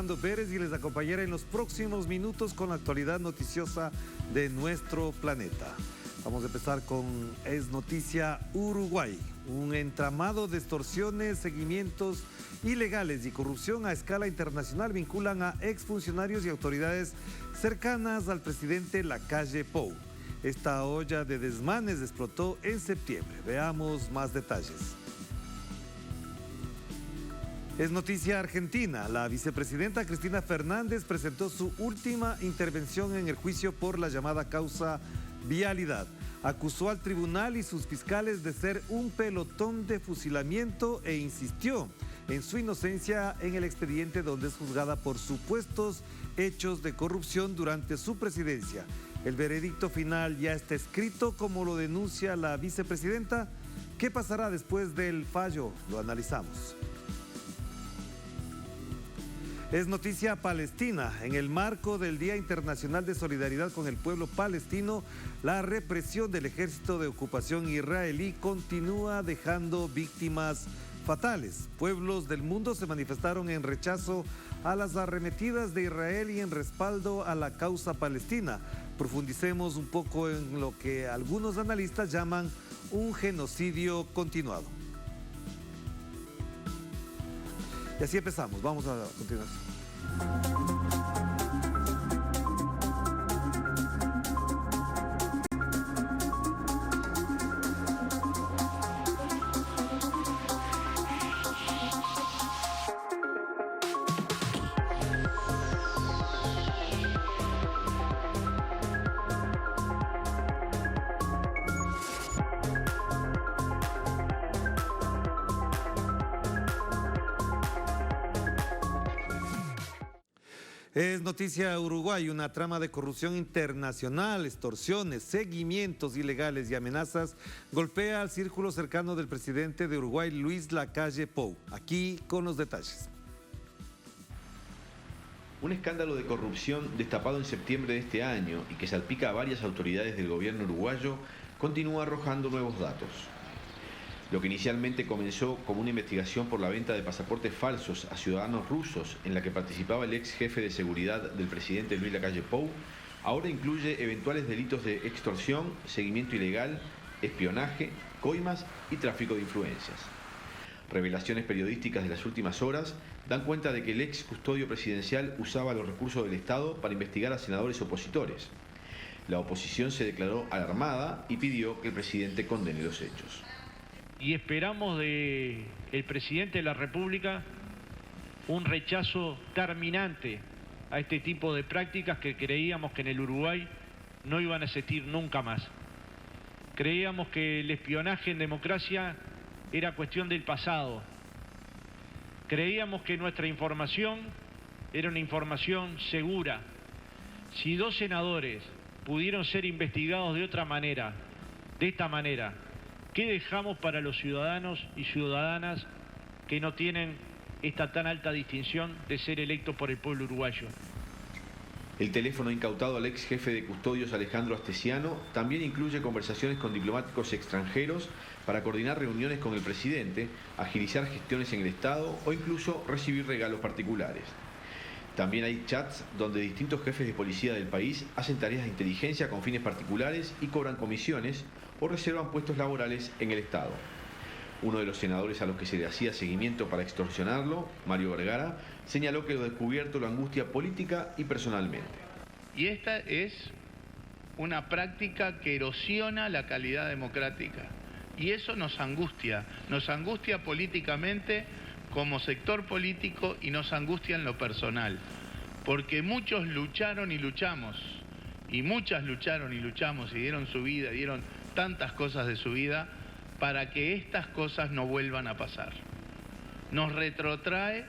Fernando Pérez y les acompañaré en los próximos minutos con la actualidad noticiosa de nuestro planeta. Vamos a empezar con Es Noticia Uruguay. Un entramado de extorsiones, seguimientos ilegales y corrupción a escala internacional vinculan a exfuncionarios y autoridades cercanas al presidente Lacalle Pou. Esta olla de desmanes explotó en septiembre. Veamos más detalles. Es noticia argentina. La vicepresidenta Cristina Fernández presentó su última intervención en el juicio por la llamada causa Vialidad. Acusó al tribunal y sus fiscales de ser un pelotón de fusilamiento e insistió en su inocencia en el expediente donde es juzgada por supuestos hechos de corrupción durante su presidencia. El veredicto final ya está escrito como lo denuncia la vicepresidenta. ¿Qué pasará después del fallo? Lo analizamos. Es noticia palestina. En el marco del Día Internacional de Solidaridad con el pueblo palestino, la represión del ejército de ocupación israelí continúa dejando víctimas fatales. Pueblos del mundo se manifestaron en rechazo a las arremetidas de Israel y en respaldo a la causa palestina. Profundicemos un poco en lo que algunos analistas llaman un genocidio continuado. Y así empezamos. Vamos a continuación. Es noticia Uruguay, una trama de corrupción internacional, extorsiones, seguimientos ilegales y amenazas golpea al círculo cercano del presidente de Uruguay, Luis Lacalle Pou. Aquí con los detalles. Un escándalo de corrupción destapado en septiembre de este año y que salpica a varias autoridades del gobierno uruguayo continúa arrojando nuevos datos. Lo que inicialmente comenzó como una investigación por la venta de pasaportes falsos a ciudadanos rusos en la que participaba el ex jefe de seguridad del presidente Luis Lacalle Pou, ahora incluye eventuales delitos de extorsión, seguimiento ilegal, espionaje, coimas y tráfico de influencias. Revelaciones periodísticas de las últimas horas dan cuenta de que el ex custodio presidencial usaba los recursos del Estado para investigar a senadores opositores. La oposición se declaró alarmada y pidió que el presidente condene los hechos. Y esperamos del presidente de la República un rechazo terminante a este tipo de prácticas que creíamos que en el Uruguay no iban a existir nunca más. Creíamos que el espionaje en democracia era cuestión del pasado. Creíamos que nuestra información era una información segura. Si 2 senadores pudieron ser investigados de otra manera, de esta manera, ¿qué dejamos para los ciudadanos y ciudadanas que no tienen esta tan alta distinción de ser electos por el pueblo uruguayo? El teléfono incautado al ex jefe de custodios Alejandro Astesiano también incluye conversaciones con diplomáticos extranjeros para coordinar reuniones con el presidente, agilizar gestiones en el Estado o incluso recibir regalos particulares. También hay chats donde distintos jefes de policía del país hacen tareas de inteligencia con fines particulares y cobran comisiones o reservan puestos laborales en el Estado. Uno de los senadores a los que se le hacía seguimiento para extorsionarlo, Mario Vergara, señaló que lo descubierto lo angustia política y personalmente. Y esta es una práctica que erosiona la calidad democrática. Y eso nos angustia políticamente como sector político y nos angustia en lo personal, porque muchos lucharon y luchamos, y muchas lucharon y luchamos y dieron su vida, dieron tantas cosas de su vida para que estas cosas no vuelvan a pasar. Nos retrotrae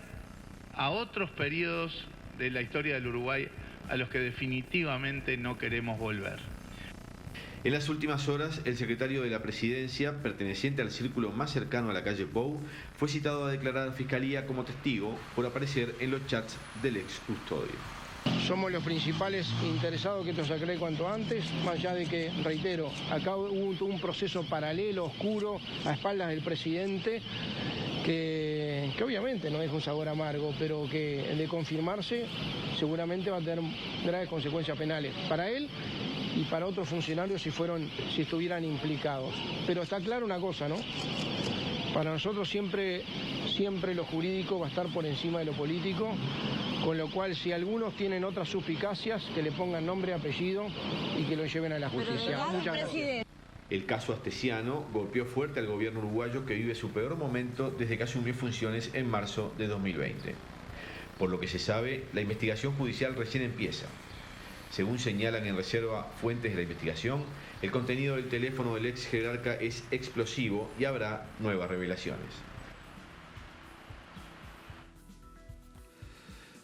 a otros periodos de la historia del Uruguay a los que definitivamente no queremos volver. En las últimas horas, el secretario de la Presidencia, perteneciente al círculo más cercano a Lacalle Pou, fue citado a declarar a Fiscalía como testigo por aparecer en los chats del ex custodio. Somos los principales interesados que esto se aclare cuanto antes, más allá de que, reitero, acá hubo un proceso paralelo, oscuro, a espaldas del presidente, que que obviamente no deja un sabor amargo, pero que de confirmarse seguramente va a tener graves consecuencias penales para él y para otros funcionarios si estuvieran implicados. Pero está claro una cosa, ¿no? Para nosotros siempre lo jurídico va a estar por encima de lo político, con lo cual si algunos tienen otras suspicacias, que le pongan nombre y apellido y que lo lleven a la justicia. Muchas gracias. El caso Astesiano golpeó fuerte al gobierno uruguayo, que vive su peor momento desde que asumió funciones en marzo de 2020. Por lo que se sabe, la investigación judicial recién empieza. Según señalan en reserva fuentes de la investigación, el contenido del teléfono del ex jerarca es explosivo y habrá nuevas revelaciones.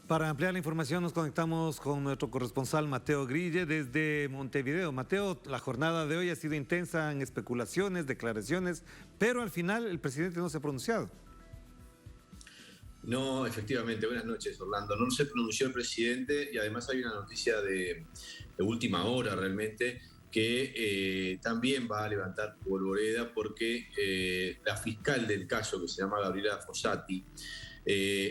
Para ampliar la información nos conectamos con nuestro corresponsal Mateo Grille desde Montevideo. Mateo, la jornada de hoy ha sido intensa en especulaciones, declaraciones, pero al final el presidente no se ha pronunciado. No, efectivamente. Buenas noches, Orlando. No se pronunció el presidente y además hay una noticia de última hora realmente que también va a levantar polvoreda porque la fiscal del caso, que se llama Gabriela Fossati,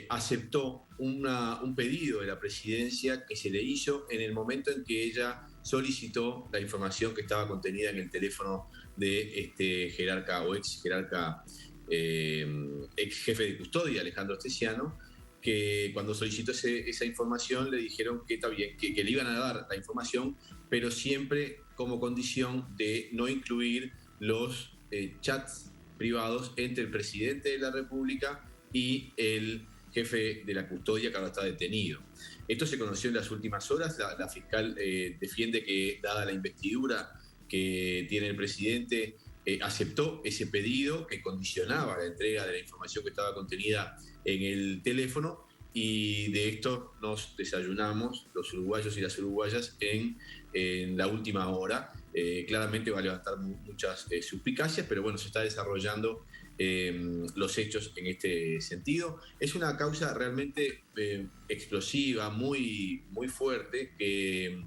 aceptó un pedido de la presidencia que se le hizo en el momento en que ella solicitó la información que estaba contenida en el teléfono de este jerarca o ex jerarca, ex jefe de custodia, Alejandro Astesiano, que cuando solicitó esa información le dijeron que está bien, que le iban a dar la información, pero siempre como condición de no incluir los chats privados entre el presidente de la República y el jefe de la custodia, que ahora está detenido. Esto se conoció en las últimas horas. La fiscal defiende que, dada la investidura que tiene el presidente, aceptó ese pedido que condicionaba la entrega de la información que estaba contenida en el teléfono, y de esto nos desayunamos los uruguayos y las uruguayas en la última hora. Claramente va a levantar muchas suspicacias, pero bueno, se está desarrollando los hechos en este sentido. Es una causa realmente explosiva, muy, muy fuerte, que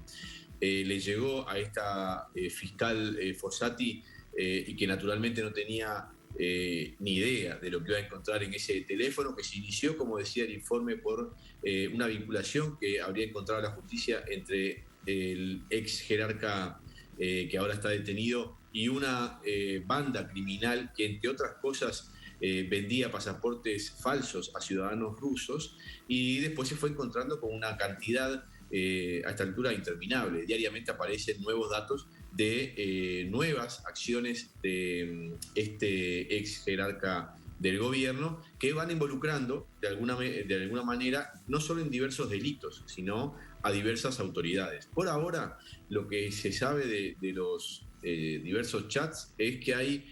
le llegó a esta fiscal Fossati y que naturalmente no tenía ni idea de lo que iba a encontrar en ese teléfono, que se inició, como decía el informe, por una vinculación que habría encontrado la justicia entre el ex jerarca que ahora está detenido y una banda criminal que, entre otras cosas, vendía pasaportes falsos a ciudadanos rusos, y después se fue encontrando con una cantidad a esta altura interminable. Diariamente aparecen nuevos datos de nuevas acciones de este ex jerarca del gobierno, que van involucrando de alguna manera no solo en diversos delitos, sino a diversas autoridades. Por ahora, lo que se sabe de los diversos chats es que hay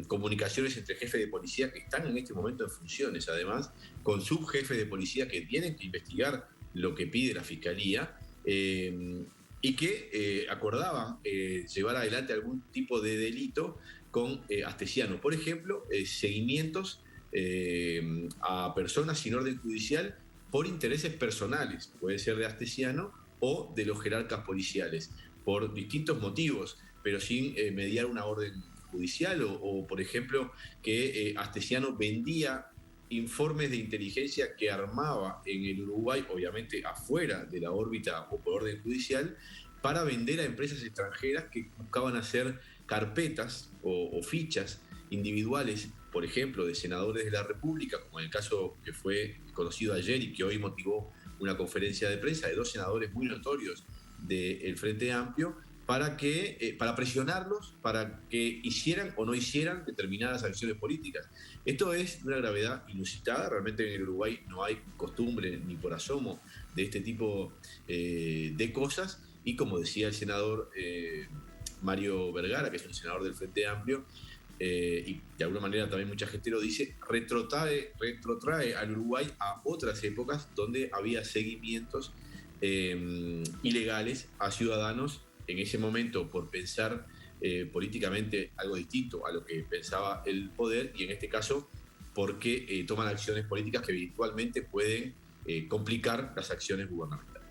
comunicaciones entre jefes de policía que están en este momento en funciones, además, con subjefes de policía que tienen que investigar lo que pide la Fiscalía, y que acordaban llevar adelante algún tipo de delito con Astesiano. Por ejemplo, seguimientos a personas sin orden judicial por intereses personales, puede ser de Astesiano o de los jerarcas policiales, por distintos motivos, pero sin mediar una orden judicial, o por ejemplo, que Astesiano vendía informes de inteligencia que armaba en el Uruguay, obviamente afuera de la órbita o por orden judicial, para vender a empresas extranjeras que buscaban hacer carpetas o fichas individuales, por ejemplo, de senadores de la República, como en el caso que fue conocido ayer y que hoy motivó una conferencia de prensa de dos senadores muy notorios del Frente Amplio, para presionarlos para que hicieran o no hicieran determinadas acciones políticas. Esto es de una gravedad inusitada. Realmente en el Uruguay no hay costumbre ni por asomo de este tipo de cosas, y como decía el senador Mario Vergara, que es un senador del Frente Amplio, y de alguna manera también mucha gente lo dice, retrotrae al Uruguay a otras épocas donde había seguimientos ilegales a ciudadanos, en ese momento por pensar políticamente algo distinto a lo que pensaba el poder, y en este caso porque toman acciones políticas que virtualmente pueden complicar las acciones gubernamentales.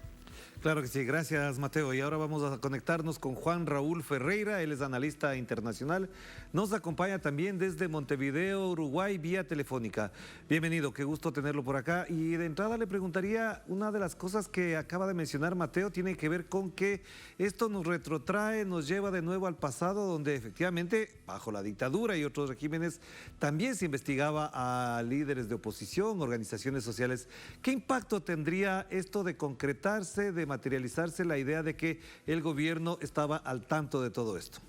Claro que sí, gracias Mateo. Y ahora vamos a conectarnos con Juan Raúl Ferreira, él es analista internacional. Nos acompaña también desde Montevideo, Uruguay, vía telefónica. Bienvenido, qué gusto tenerlo por acá. Y de entrada le preguntaría, una de las cosas que acaba de mencionar Mateo tiene que ver con que esto nos retrotrae, nos lleva de nuevo al pasado, donde efectivamente, bajo la dictadura y otros regímenes, también se investigaba a líderes de oposición, organizaciones sociales. ¿Qué impacto tendría esto de concretarse, de materializarse la idea de que el gobierno estaba al tanto de todo esto?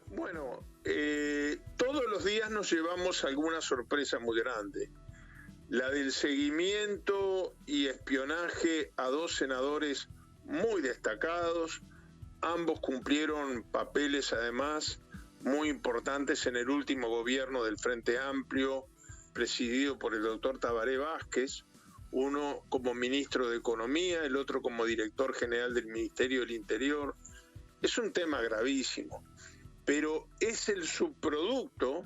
Bueno, todos los días nos llevamos alguna sorpresa muy grande. La del seguimiento y espionaje a 2 senadores muy destacados. Ambos cumplieron papeles además muy importantes en el último gobierno del Frente Amplio, presidido por el doctor Tabaré Vázquez, uno como ministro de Economía, el otro como director general del Ministerio del Interior. Es un tema gravísimo, pero es el subproducto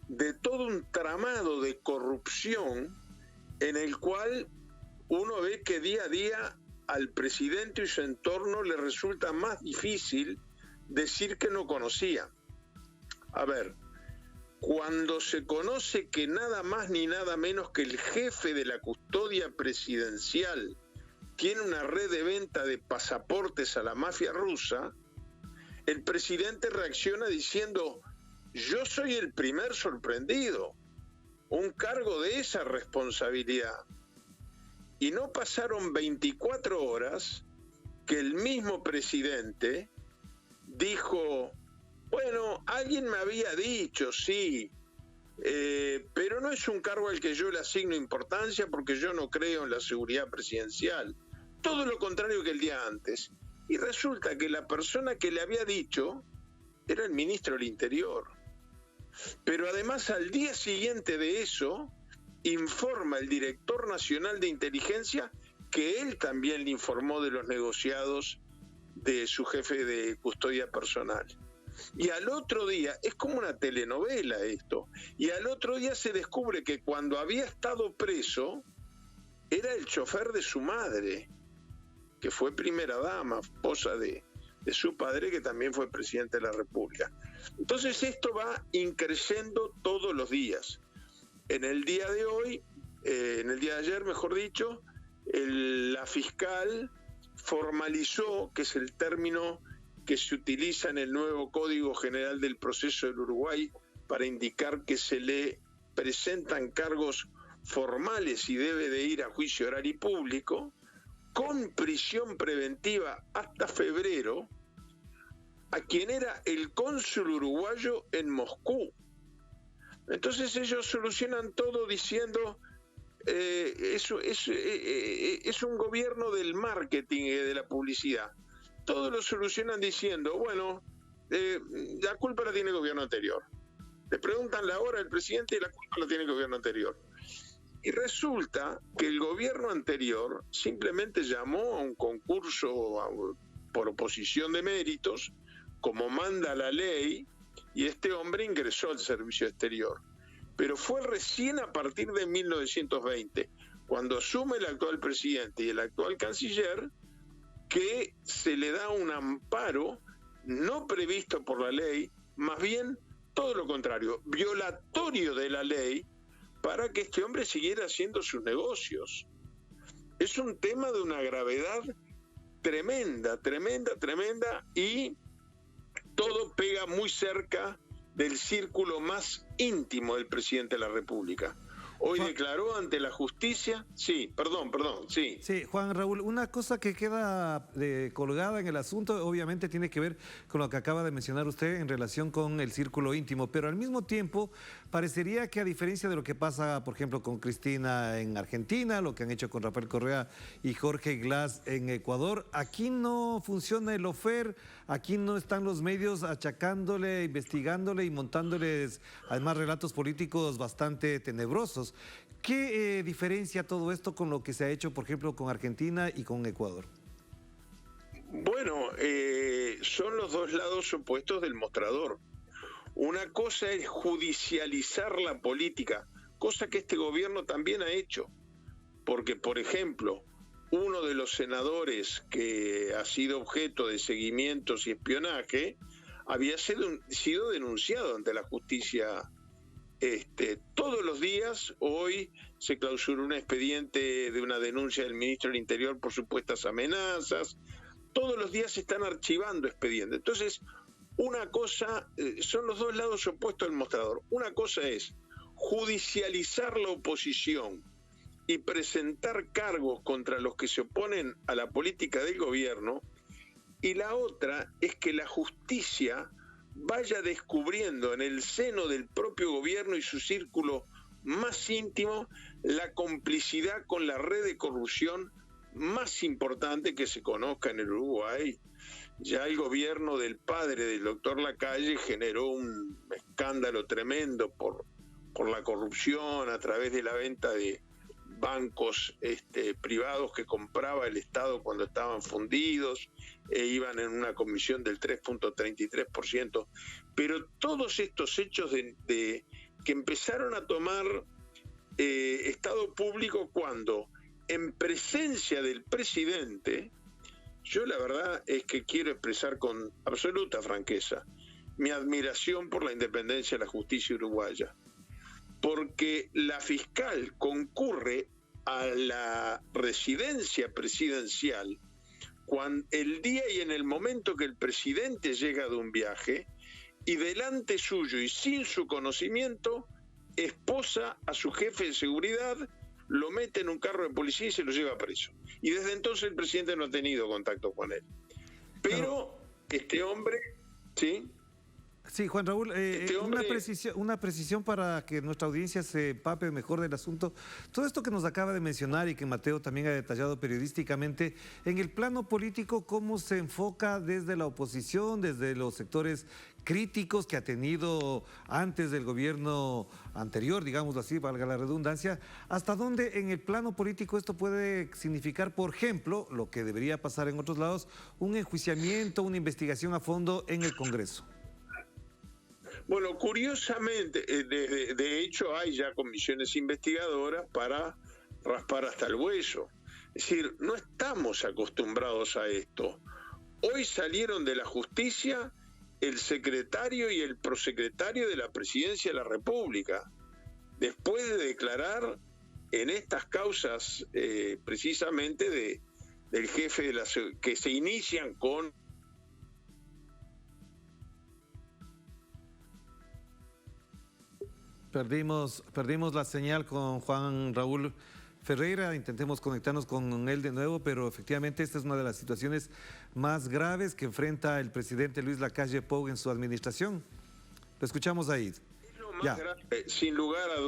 de todo un tramado de corrupción en el cual uno ve que día a día al presidente y su entorno le resulta más difícil decir que no conocía. A ver, cuando se conoce que nada más ni nada menos que el jefe de la custodia presidencial tiene una red de venta de pasaportes a la mafia rusa, el presidente reacciona diciendo: yo soy el primer sorprendido, un cargo de esa responsabilidad. Y no pasaron 24 horas que el mismo presidente dijo: bueno, alguien me había dicho, sí, pero no es un cargo al que yo le asigno importancia porque yo no creo en la seguridad presidencial. Todo lo contrario que el día antes. Y resulta que la persona que le había dicho era el ministro del Interior. Pero además al día siguiente de eso, informa el director nacional de inteligencia que él también le informó de los negociados de su jefe de custodia personal. Y al otro día, es como una telenovela esto, y al otro día se descubre que cuando había estado preso, era el chofer de su madre, que fue primera dama, esposa de su padre, que también fue presidente de la República. Entonces esto va increciendo todos los días. En el día de hoy, en el día de ayer, mejor dicho, la fiscal formalizó, que es el término que se utiliza en el nuevo Código General del Proceso del Uruguay para indicar que se le presentan cargos formales y debe de ir a juicio oral y público, con prisión preventiva hasta febrero, a quien era el cónsul uruguayo en Moscú. Entonces ellos solucionan todo diciendo es un gobierno del marketing y de la publicidad. Todo lo solucionan diciendo, bueno, la culpa la tiene el gobierno anterior. Le preguntan la hora del presidente y la culpa la tiene el gobierno anterior. Y resulta que el gobierno anterior simplemente llamó a un concurso por oposición de méritos, como manda la ley, y este hombre ingresó al servicio exterior. Pero fue recién a partir de 1920, cuando asume el actual presidente y el actual canciller, que se le da un amparo no previsto por la ley, más bien todo lo contrario, violatorio de la ley, para que este hombre siguiera haciendo sus negocios. Es un tema de una gravedad tremenda, y todo pega muy cerca del círculo más íntimo del presidente de la República. Hoy declaró ante la justicia... Sí, perdón, sí. Sí, Juan Raúl, una cosa que queda colgada en el asunto, obviamente tiene que ver con lo que acaba de mencionar usted en relación con el círculo íntimo, pero al mismo tiempo parecería que a diferencia de lo que pasa, por ejemplo, con Cristina en Argentina, lo que han hecho con Rafael Correa y Jorge Glass en Ecuador, aquí no funciona el lawfare, aquí no están los medios achacándole, investigándole y montándoles además relatos políticos bastante tenebrosos. ¿Qué diferencia todo esto con lo que se ha hecho, por ejemplo, con Argentina y con Ecuador? Bueno, son los dos lados opuestos del mostrador. Una cosa es judicializar la política, cosa que este gobierno también ha hecho. Porque, por ejemplo, uno de los senadores que ha sido objeto de seguimientos y espionaje había sido denunciado ante la justicia. Todos los días, hoy se clausuró un expediente de una denuncia del ministro del Interior por supuestas amenazas. Todos los días se están archivando expedientes. Entonces, una cosa, son los dos lados opuestos del mostrador. Una cosa es judicializar la oposición y presentar cargos contra los que se oponen a la política del gobierno, y la otra es que la justicia vaya descubriendo en el seno del propio gobierno y su círculo más íntimo la complicidad con la red de corrupción más importante que se conozca en el Uruguay. Ya el gobierno del padre del doctor Lacalle generó un escándalo tremendo por la corrupción a través de la venta de bancos privados que compraba el Estado cuando estaban fundidos e iban en una comisión del 3.33%. Pero todos estos hechos que empezaron a tomar Estado público cuando, en presencia del presidente, yo la verdad es que quiero expresar con absoluta franqueza mi admiración por la independencia de la justicia uruguaya, porque la fiscal concurre a la residencia presidencial el día y en el momento que el presidente llega de un viaje, y delante suyo y sin su conocimiento esposa a su jefe de seguridad, lo mete en un carro de policía y se lo lleva preso. Y desde entonces el presidente no ha tenido contacto con él. Pero este hombre, ¿sí? Sí, Juan Raúl, una precisión para que nuestra audiencia se empape mejor del asunto. Todo esto que nos acaba de mencionar y que Mateo también ha detallado periodísticamente, en el plano político, ¿cómo se enfoca desde la oposición, desde los sectores críticos que ha tenido antes del gobierno anterior, digámoslo así, valga la redundancia? ¿Hasta dónde en el plano político esto puede significar, por ejemplo, lo que debería pasar en otros lados, un enjuiciamiento, una investigación a fondo en el Congreso? Bueno, curiosamente, de hecho hay ya comisiones investigadoras para raspar hasta el hueso. Es decir, no estamos acostumbrados a esto. Hoy salieron de la justicia el secretario y el prosecretario de la Presidencia de la República, después de declarar en estas causas precisamente del jefe de que se inician con... Perdimos la señal con Juan Raúl Ferreira, intentemos conectarnos con él de nuevo, pero efectivamente esta es una de las situaciones más graves que enfrenta el presidente Luis Lacalle Pou en su administración. Lo escuchamos ahí. Es lo más grave, sin lugar a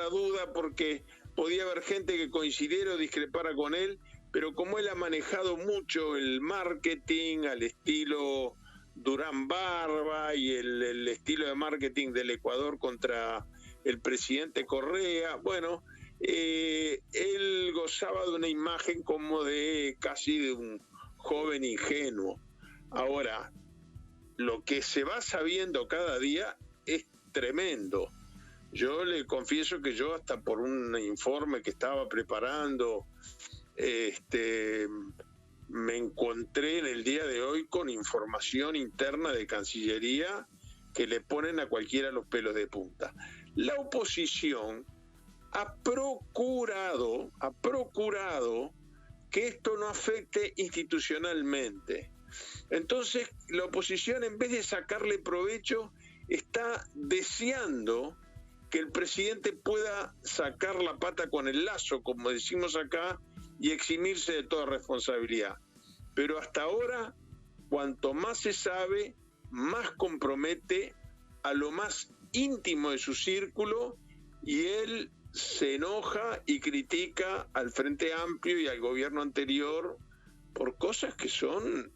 duda, porque podía haber gente que coincidiera o discrepara con él, pero como él ha manejado mucho el marketing al estilo Durán Barba y el estilo de marketing del Ecuador contra el presidente Correa, bueno, él gozaba de una imagen como casi de un joven ingenuo. Ahora, lo que se va sabiendo cada día es tremendo. Yo le confieso que yo hasta por un informe que estaba preparando, me encontré en el día de hoy con información interna de Cancillería que le ponen a cualquiera los pelos de punta. La oposición ha procurado que esto no afecte institucionalmente. Entonces, la oposición, en vez de sacarle provecho, está deseando que el presidente pueda sacar la pata con el lazo, como decimos acá, y eximirse de toda responsabilidad. Pero hasta ahora, cuanto más se sabe, más compromete a lo más íntimo de su círculo, y él se enoja y critica al Frente Amplio y al gobierno anterior por cosas que son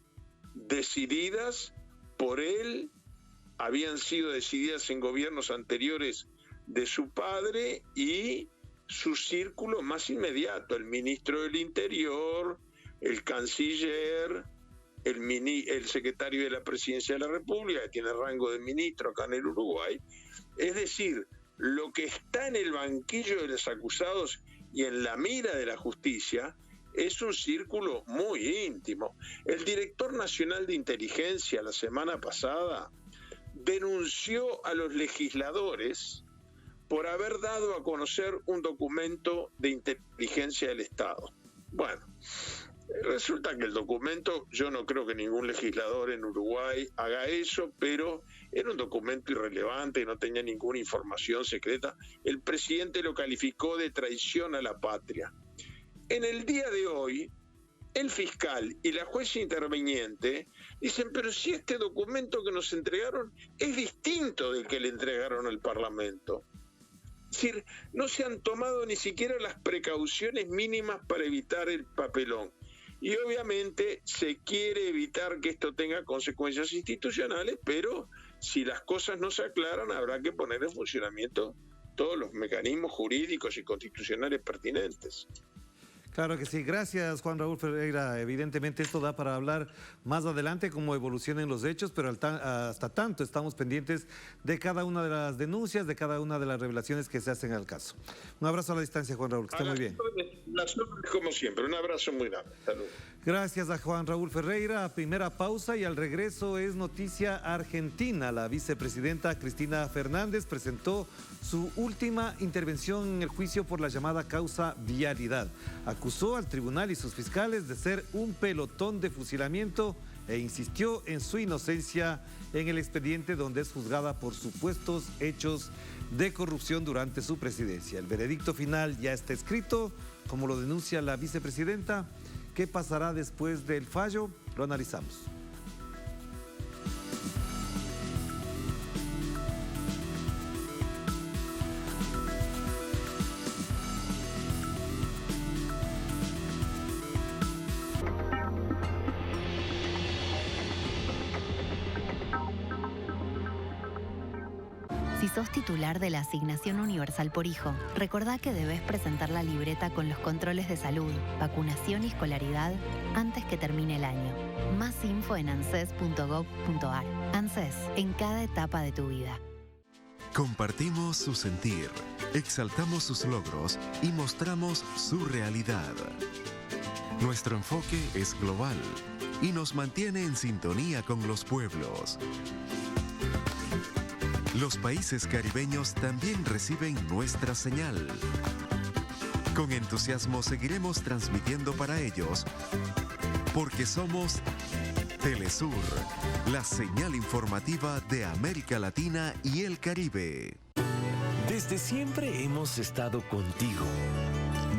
decididas por él, habían sido decididas en gobiernos anteriores de su padre y su círculo más inmediato, el ministro del Interior, el canciller, el secretario de la Presidencia de la República, que tiene rango de ministro acá en el Uruguay. Es decir, lo que está en el banquillo de los acusados y en la mira de la justicia es un círculo muy íntimo. El director nacional de inteligencia la semana pasada denunció a los legisladores por haber dado a conocer un documento de inteligencia del Estado. Bueno, resulta que el documento, yo no creo que ningún legislador en Uruguay haga eso, pero era un documento irrelevante, no tenía ninguna información secreta. El presidente lo calificó de traición a la patria. En el día de hoy, el fiscal y la jueza interviniente dicen, pero si este documento que nos entregaron es distinto del que le entregaron al Parlamento. Es decir, no se han tomado ni siquiera las precauciones mínimas para evitar el papelón. Y obviamente se quiere evitar que esto tenga consecuencias institucionales, pero si las cosas no se aclaran, habrá que poner en funcionamiento todos los mecanismos jurídicos y constitucionales pertinentes. Claro que sí. Gracias, Juan Raúl Ferreira. Evidentemente esto da para hablar más adelante cómo evolucionen los hechos, pero hasta tanto estamos pendientes de cada una de las denuncias, de cada una de las revelaciones que se hacen al caso. Un abrazo a la distancia, Juan Raúl, que esté muy bien. Como siempre, un abrazo muy grande. Salud. Gracias a Juan Raúl Ferreira. Primera pausa y al regreso es noticia argentina. La vicepresidenta Cristina Fernández presentó su última intervención en el juicio por la llamada causa Vialidad. Acusó al tribunal y sus fiscales de ser un pelotón de fusilamiento e insistió en su inocencia en el expediente donde es juzgada por supuestos hechos de corrupción durante su presidencia. El veredicto final ya está escrito, como lo denuncia la vicepresidenta. ¿Qué pasará después del fallo? Lo analizamos. Si sos titular de la Asignación Universal por Hijo, recordá que debes presentar la libreta con los controles de salud, vacunación y escolaridad antes que termine el año. Más info en anses.gov.ar. ANSES, en cada etapa de tu vida. Compartimos su sentir, exaltamos sus logros y mostramos su realidad. Nuestro enfoque es global y nos mantiene en sintonía con los pueblos. Los países caribeños también reciben nuestra señal. Con entusiasmo seguiremos transmitiendo para ellos, porque somos Telesur, la señal informativa de América Latina y el Caribe. Desde siempre hemos estado contigo.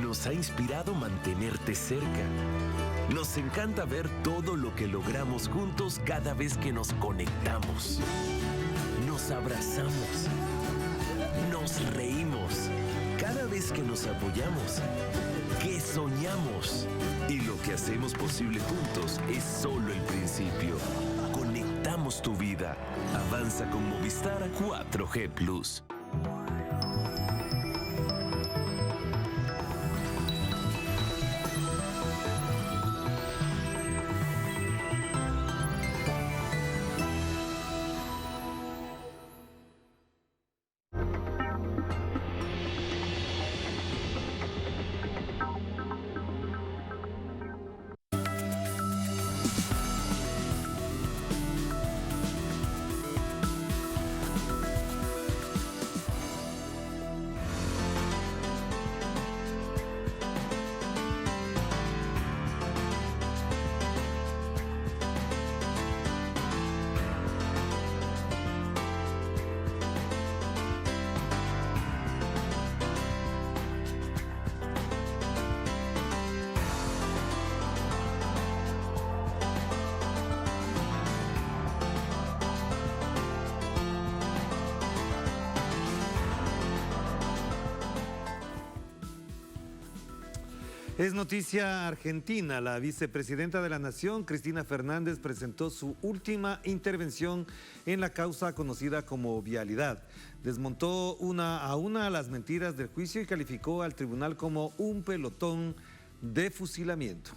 Nos ha inspirado mantenerte cerca. Nos encanta ver todo lo que logramos juntos cada vez que nos conectamos. Nos abrazamos, nos reímos, cada vez que nos apoyamos, que soñamos. Y lo que hacemos posible juntos es solo el principio. Conectamos tu vida. Avanza con Movistar 4G Plus. Es noticia argentina. La vicepresidenta de la Nación, Cristina Fernández, presentó su última intervención en la causa conocida como Vialidad. Desmontó una a una las mentiras del juicio y calificó al tribunal como un pelotón de fusilamiento.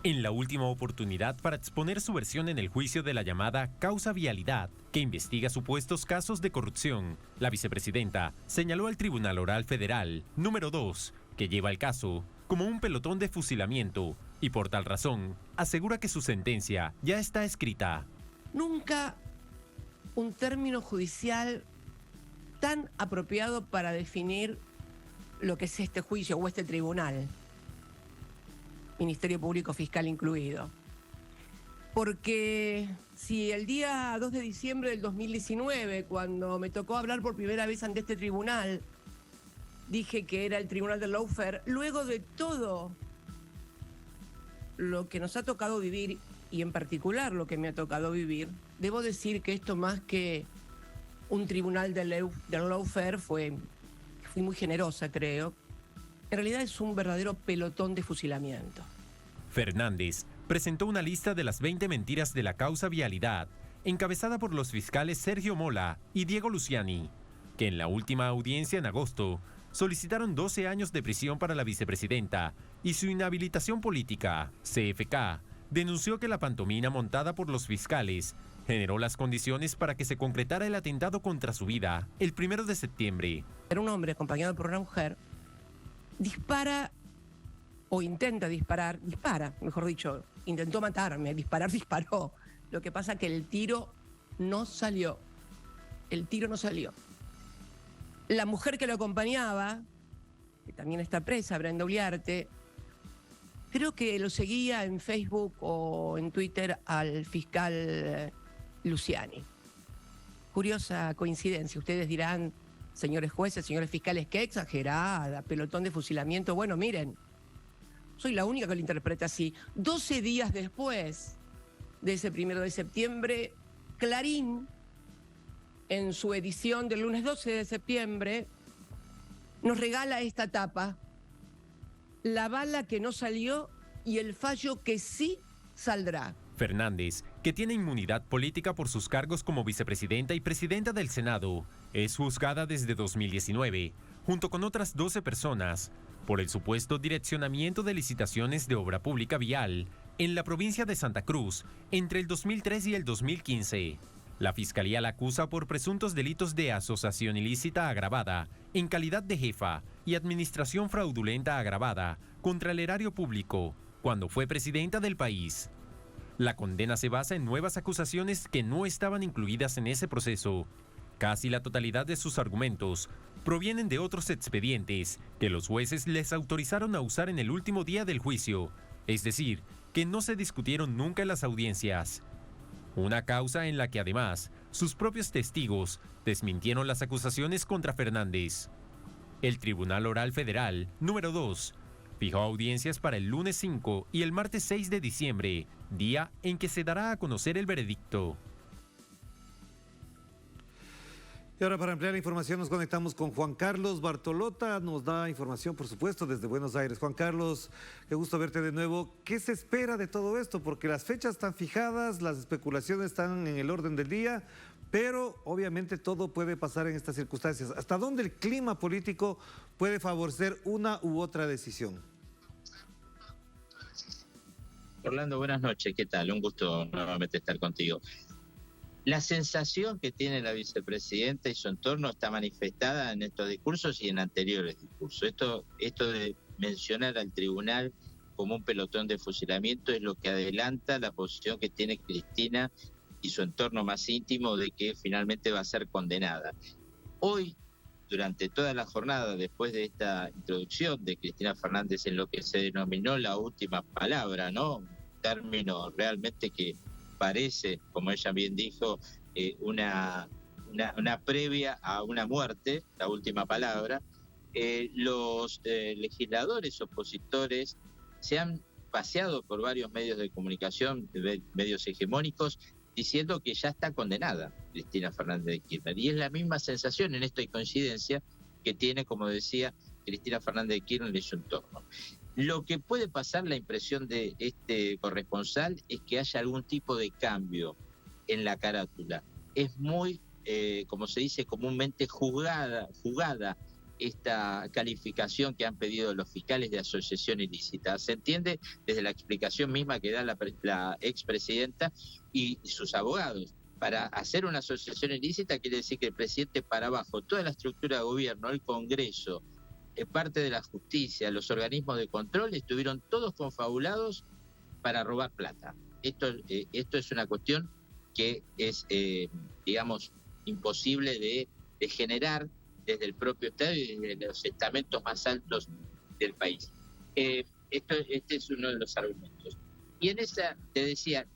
En la última oportunidad para exponer su versión en el juicio de la llamada causa Vialidad, que investiga supuestos casos de corrupción, la vicepresidenta señaló al Tribunal Oral Federal número 2 que lleva el caso como un pelotón de fusilamiento y por tal razón asegura que su sentencia ya está escrita. Nunca un término judicial tan apropiado para definir lo que es este juicio o este tribunal, Ministerio Público Fiscal incluido. Porque si el día 2 de diciembre del 2019, cuando me tocó hablar por primera vez ante este tribunal, dije que era el tribunal del lawfare, luego de todo lo que nos ha tocado vivir, y en particular lo que me ha tocado vivir, debo decir que esto más que un tribunal del lawfare fui muy generosa, creo. En realidad es un verdadero pelotón de fusilamiento. Fernández presentó una lista de las 20 mentiras de la causa Vialidad, encabezada por los fiscales Sergio Mola y Diego Luciani, que en la última audiencia en agosto solicitaron 12 años de prisión para la vicepresidenta y su inhabilitación política. CFK denunció que la pantomima montada por los fiscales generó las condiciones para que se concretara el atentado contra su vida el 1 de septiembre. Era un hombre acompañado por una mujer, dispara o intenta dispara, mejor dicho, intentó matarme, disparó. Lo que pasa que el tiro no salió. La mujer que lo acompañaba, que también está presa, Brenda Uliarte, creo que lo seguía en Facebook o en Twitter al fiscal Luciani. Curiosa coincidencia. Ustedes dirán, señores jueces, señores fiscales, qué exagerada, pelotón de fusilamiento. Bueno, miren, soy la única que lo interpreta así. 12 días después de ese 1 de septiembre, Clarín, en su edición del lunes 12 de septiembre, nos regala esta tapa: la bala que no salió y el fallo que sí saldrá. Fernández, que tiene inmunidad política por sus cargos como vicepresidenta y presidenta del Senado, es juzgada desde 2019, junto con otras 12 personas, por el supuesto direccionamiento de licitaciones de obra pública vial en la provincia de Santa Cruz entre el 2003 y el 2015. La Fiscalía la acusa por presuntos delitos de asociación ilícita agravada en calidad de jefa y administración fraudulenta agravada contra el erario público cuando fue presidenta del país. La condena se basa en nuevas acusaciones que no estaban incluidas en ese proceso. Casi la totalidad de sus argumentos provienen de otros expedientes que los jueces les autorizaron a usar en el último día del juicio, es decir, que no se discutieron nunca en las audiencias. Una causa en la que además sus propios testigos desmintieron las acusaciones contra Fernández. El Tribunal Oral Federal número 2 fijó audiencias para el lunes 5 y el martes 6 de diciembre, día en que se dará a conocer el veredicto. Y ahora, para ampliar la información, nos conectamos con Juan Carlos Bartolota. Nos da información, por supuesto, desde Buenos Aires. Juan Carlos, qué gusto verte de nuevo. ¿Qué se espera de todo esto? Porque las fechas están fijadas, las especulaciones están en el orden del día, pero obviamente todo puede pasar en estas circunstancias. ¿Hasta dónde el clima político puede favorecer una u otra decisión? Orlando, buenas noches. ¿Qué tal? Un gusto nuevamente estar contigo. La sensación que tiene la vicepresidenta y su entorno está manifestada en estos discursos y en anteriores discursos. Esto de mencionar al tribunal como un pelotón de fusilamiento es lo que adelanta la posición que tiene Cristina y su entorno más íntimo de que finalmente va a ser condenada. Hoy, durante toda la jornada, después de esta introducción de Cristina Fernández en lo que se denominó la última palabra, ¿no? Un término realmente que parece, como ella bien dijo, una previa a una muerte, la última palabra. Los legisladores opositores se han paseado por varios medios de comunicación, medios hegemónicos, diciendo que ya está condenada Cristina Fernández de Kirchner. Y es la misma sensación, en esto hay coincidencia, que tiene, como decía, Cristina Fernández de Kirchner y su entorno. Lo que puede pasar, la impresión de este corresponsal, es que haya algún tipo de cambio en la carátula. Es muy, como se dice comúnmente, jugada esta calificación que han pedido los fiscales de asociación ilícita. Se entiende desde la explicación misma que da la expresidenta y sus abogados. Para hacer una asociación ilícita quiere decir que el presidente para abajo, toda la estructura de gobierno, el Congreso, parte de la justicia, los organismos de control, estuvieron todos confabulados para robar plata. Esto es una cuestión que es, digamos, imposible de generar desde el propio Estado y desde los estamentos más altos del país. Este es uno de los argumentos. Y en esa, te decía,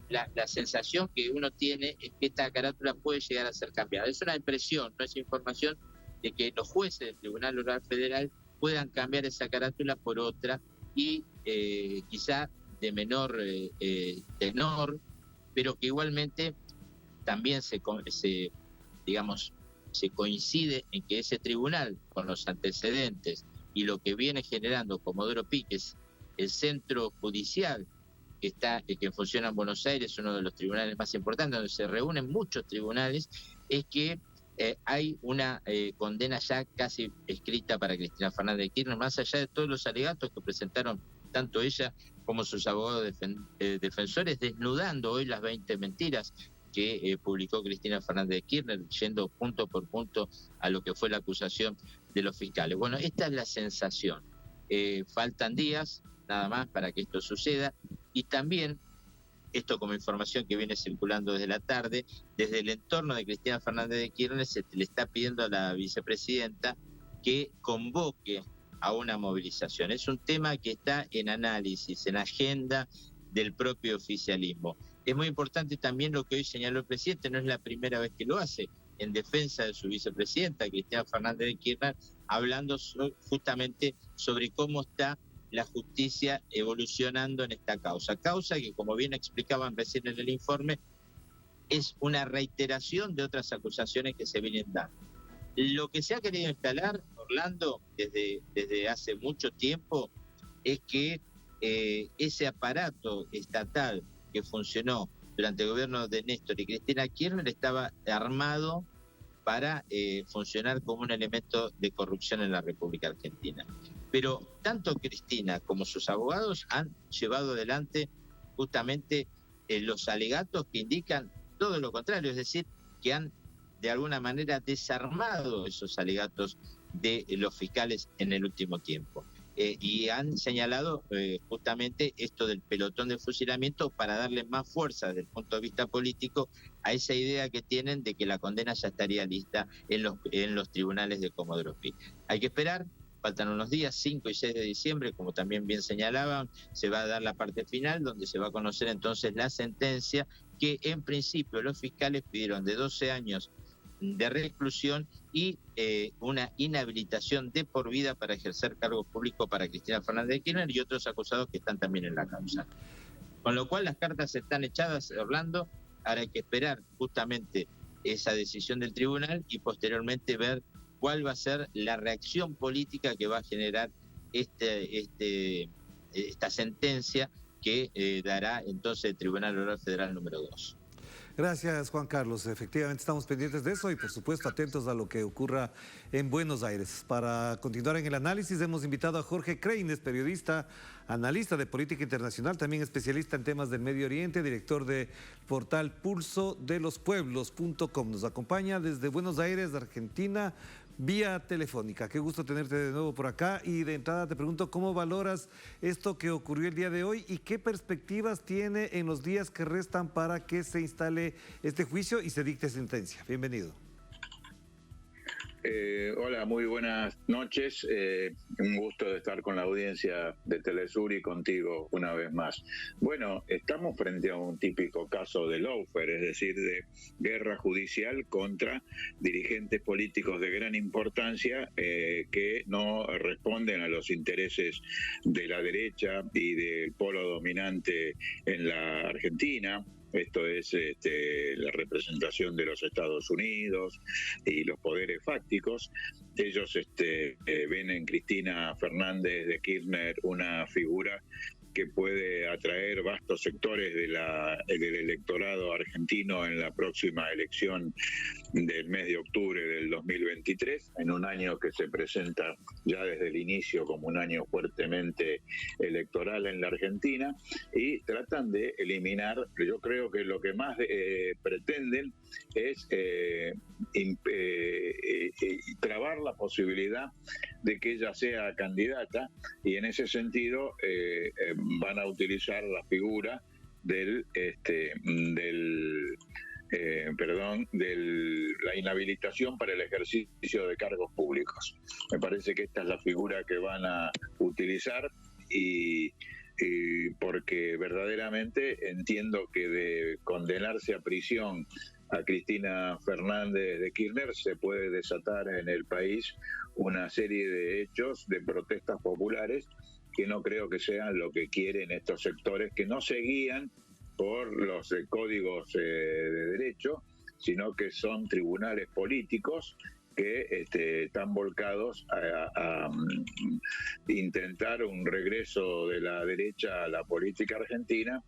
la sensación que uno tiene es que esta carátula puede llegar a ser cambiada. Es una impresión, no es información de que los jueces del Tribunal Oral Federal puedan cambiar esa carátula por otra y quizá de menor tenor, pero que igualmente también se coincide en que ese tribunal, con los antecedentes y lo que viene generando Comodoro Pi, que es el centro judicial que funciona en Buenos Aires, uno de los tribunales más importantes, donde se reúnen muchos tribunales, es que hay una condena ya casi escrita para Cristina Fernández de Kirchner, más allá de todos los alegatos que presentaron tanto ella como sus abogados defensores, desnudando hoy las 20 mentiras que publicó Cristina Fernández de Kirchner, yendo punto por punto a lo que fue la acusación de los fiscales. Bueno, esta es la sensación. Faltan días nada más para que esto suceda, y también esto como información que viene circulando desde la tarde, desde el entorno de Cristina Fernández de Kirchner se le está pidiendo a la vicepresidenta que convoque a una movilización. Es un tema que está en análisis, en agenda del propio oficialismo. Es muy importante también lo que hoy señaló el presidente, no es la primera vez que lo hace, en defensa de su vicepresidenta, Cristina Fernández de Kirchner, hablando justamente sobre cómo está la justicia evolucionando en esta causa que, como bien explicaban recién en el informe, es una reiteración de otras acusaciones que se vienen dando. Lo que se ha querido instalar, Orlando, desde hace mucho tiempo, es que ese aparato estatal que funcionó durante el gobierno de Néstor y Cristina Kirchner estaba armado para funcionar como un elemento de corrupción en la República Argentina. Pero tanto Cristina como sus abogados han llevado adelante justamente los alegatos que indican todo lo contrario, es decir, que han de alguna manera desarmado esos alegatos de los fiscales en el último tiempo. Y han señalado justamente esto del pelotón de fusilamiento para darle más fuerza desde el punto de vista político a esa idea que tienen de que la condena ya estaría lista en los tribunales de Comodoro Pi. Hay que esperar. Faltan unos días, 5 y 6 de diciembre, como también bien señalaban, se va a dar la parte final, donde se va a conocer entonces la sentencia, que en principio los fiscales pidieron de 12 años de reclusión y una inhabilitación de por vida para ejercer cargos públicos para Cristina Fernández de Kirchner y otros acusados que están también en la causa. Con lo cual las cartas están echadas, Orlando, ahora hay que esperar justamente esa decisión del tribunal y posteriormente ver cuál va a ser la reacción política que va a generar esta sentencia que dará entonces el Tribunal Oral Federal número 2. Gracias, Juan Carlos. Efectivamente estamos pendientes de eso y por supuesto atentos a lo que ocurra en Buenos Aires. Para continuar en el análisis hemos invitado a Jorge Kreines, periodista, analista de política internacional, también especialista en temas del Medio Oriente, director de portal pulsodelospueblos.com. Nos acompaña desde Buenos Aires, Argentina, vía telefónica. Qué gusto tenerte de nuevo por acá y de entrada te pregunto cómo valoras esto que ocurrió el día de hoy y qué perspectivas tiene en los días que restan para que se instale este juicio y se dicte sentencia. Bienvenido. Hola, muy buenas noches. Un gusto de estar con la audiencia de Telesur y contigo una vez más. Bueno, estamos frente a un típico caso de lawfare, es decir, de guerra judicial contra dirigentes políticos de gran importancia que no responden a los intereses de la derecha y del polo dominante en la Argentina. Esto es la representación de los Estados Unidos y los poderes fácticos. Ellos ven en Cristina Fernández de Kirchner una figura que puede atraer vastos sectores del electorado argentino en la próxima elección del mes de octubre del 2023, en un año que se presenta ya desde el inicio como un año fuertemente electoral en la Argentina, y tratan de eliminar, yo creo que lo que más pretenden es trabar la posibilidad de que ella sea candidata, y en ese sentido van a utilizar la figura de la inhabilitación para el ejercicio de cargos públicos. Me parece que esta es la figura que van a utilizar, y porque verdaderamente entiendo que de condenarse a prisión a Cristina Fernández de Kirchner se puede desatar en el país una serie de hechos, de protestas populares, que no creo que sean lo que quieren estos sectores, que no se guían por los códigos de derecho, sino que son tribunales políticos que están volcados a intentar un regreso de la derecha a la política argentina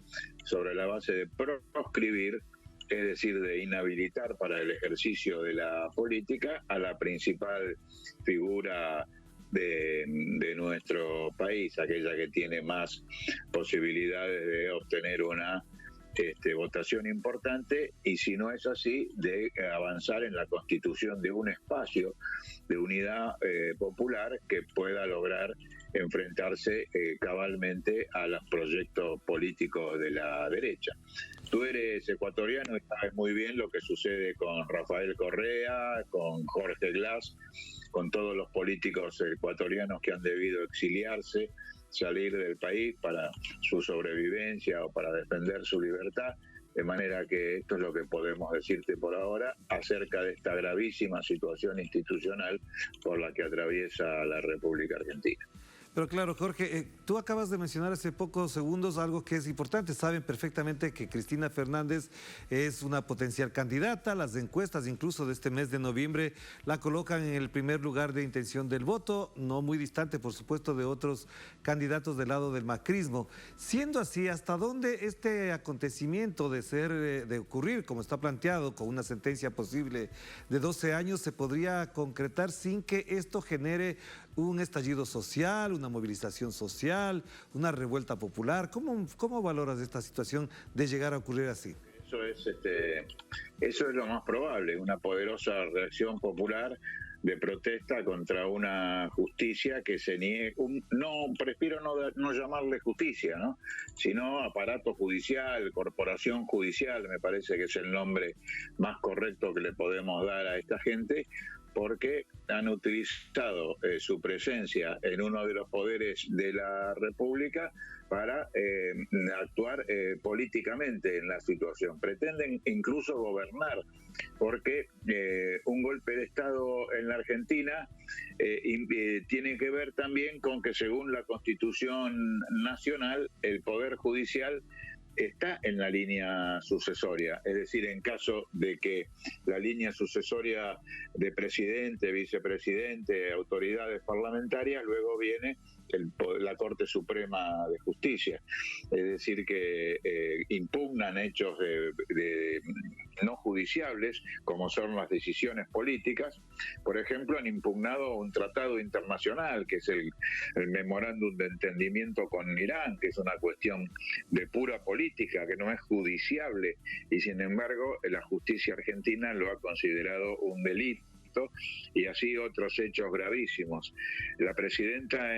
sobre la base de proscribir, es decir, de inhabilitar para el ejercicio de la política a la principal figura de nuestro país, aquella que tiene más posibilidades de obtener una votación importante, y si no es así, de avanzar en la constitución de un espacio de unidad popular que pueda lograr enfrentarse cabalmente a los proyectos políticos de la derecha. Tú eres ecuatoriano y sabes muy bien lo que sucede con Rafael Correa, con Jorge Glass, con todos los políticos ecuatorianos que han debido exiliarse, salir del país para su sobrevivencia o para defender su libertad, de manera que esto es lo que podemos decirte por ahora acerca de esta gravísima situación institucional por la que atraviesa la República Argentina. Pero claro, Jorge, tú acabas de mencionar hace pocos segundos algo que es importante. Saben perfectamente que Cristina Fernández es una potencial candidata. Las encuestas, incluso de este mes de noviembre, la colocan en el primer lugar de intención del voto, no muy distante, por supuesto, de otros candidatos del lado del macrismo. Siendo así, ¿hasta dónde este acontecimiento de ocurrir, como está planteado, con una sentencia posible de 12 años, se podría concretar sin que esto genere un estallido social, una movilización social, una revuelta popular? ¿Cómo valoras esta situación de llegar a ocurrir así? Eso es lo más probable, una poderosa reacción popular de protesta contra una justicia que se niegue, prefiero no llamarle justicia, ¿no? Sino aparato judicial, corporación judicial, me parece que es el nombre más correcto que le podemos dar a esta gente, porque han utilizado su presencia en uno de los poderes de la República para actuar políticamente en la situación. Pretenden incluso gobernar, porque un golpe de Estado en la Argentina tiene que ver también con que, según la Constitución Nacional, el Poder Judicial está en la línea sucesoria, es decir, en caso de que la línea sucesoria de presidente, vicepresidente, autoridades parlamentarias, luego viene la Corte Suprema de Justicia, es decir, que impugnan hechos no judiciables, como son las decisiones políticas. Por ejemplo, han impugnado un tratado internacional, que es el memorándum de entendimiento con Irán, que es una cuestión de pura política, que no es judiciable, y sin embargo la justicia argentina lo ha considerado un delito, y así otros hechos gravísimos. La expresidenta